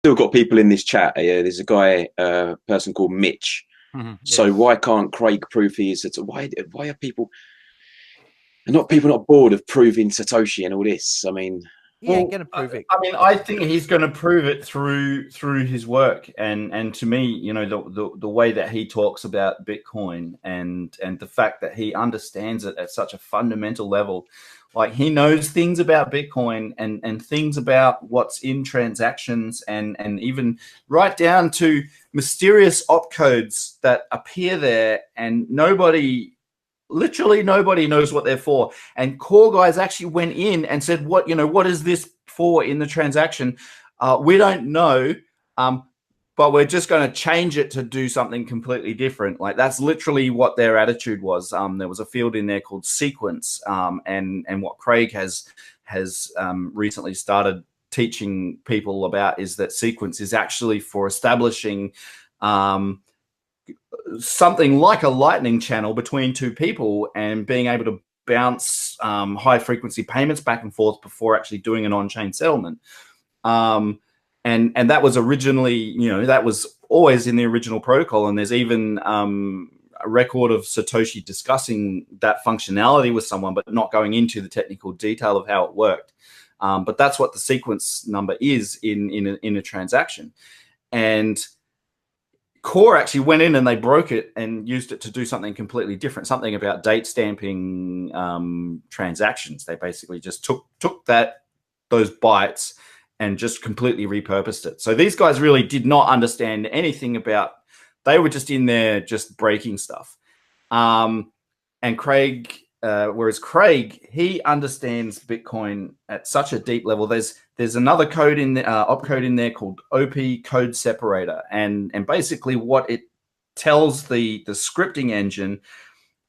still got people in this chat. Yeah, there's a guy, person called Mitch. Yeah. So why can't Craig prove he is? Why are people not bored of proving Satoshi and all this? I mean, he ain't gonna prove it. I mean, I think he's going to prove it through his work, and to me, you know, the way that he talks about Bitcoin and the fact that he understands it at such a fundamental level, like he knows things about Bitcoin and things about what's in transactions and even right down to mysterious opcodes that appear there, and literally nobody knows what they're for. And core guys actually went in and said, what is this for in the transaction? We don't know, but we're just going to change it to do something completely different. Like that's literally what their attitude was. There was a field in there called sequence, and what Craig has recently started teaching people about is that sequence is actually for establishing something like a lightning channel between two people and being able to bounce high frequency payments back and forth before actually doing an on-chain settlement. And that was originally, that was always in the original protocol. And there's even a record of Satoshi discussing that functionality with someone, but not going into the technical detail of how it worked. But that's what the sequence number is in a transaction. And Core actually went in and they broke it and used it to do something completely different, something about date stamping transactions. They basically just took those bytes and just completely repurposed it. So these guys really did not understand anything about, they were just in there just breaking stuff. And Craig, whereas Craig, he understands Bitcoin at such a deep level. There's another code in the opcode in there called OP code separator, and basically what it tells the scripting engine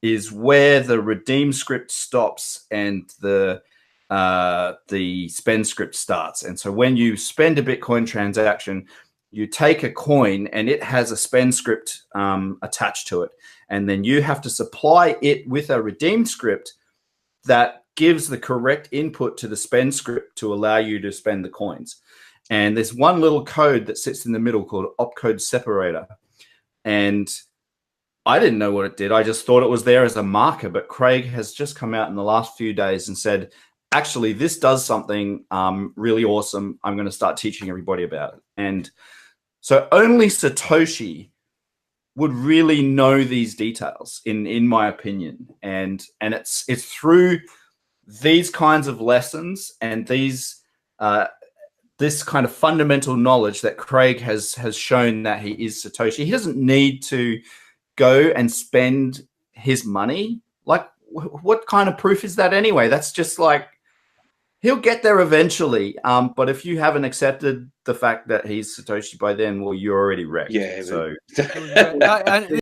is where the redeem script stops and the spend script starts. And so when you spend a Bitcoin transaction, you take a coin and it has a spend script attached to it, and then you have to supply it with a redeem script that gives the correct input to the spend script to allow you to spend the coins. And there's one little code that sits in the middle called opcode separator. And I didn't know what it did. I just thought it was there as a marker. But Craig has just come out in the last few days and said, actually, this does something really awesome. I'm going to start teaching everybody about it. And so only Satoshi would really know these details, in my opinion. And it's through these kinds of lessons and these this kind of fundamental knowledge that Craig has shown that he is Satoshi. He doesn't need to go and spend his money. Like, what kind of proof is that anyway? That's just like, he'll get there eventually. But if you haven't accepted the fact that he's Satoshi by then, well, you're already wrecked. Yeah. So.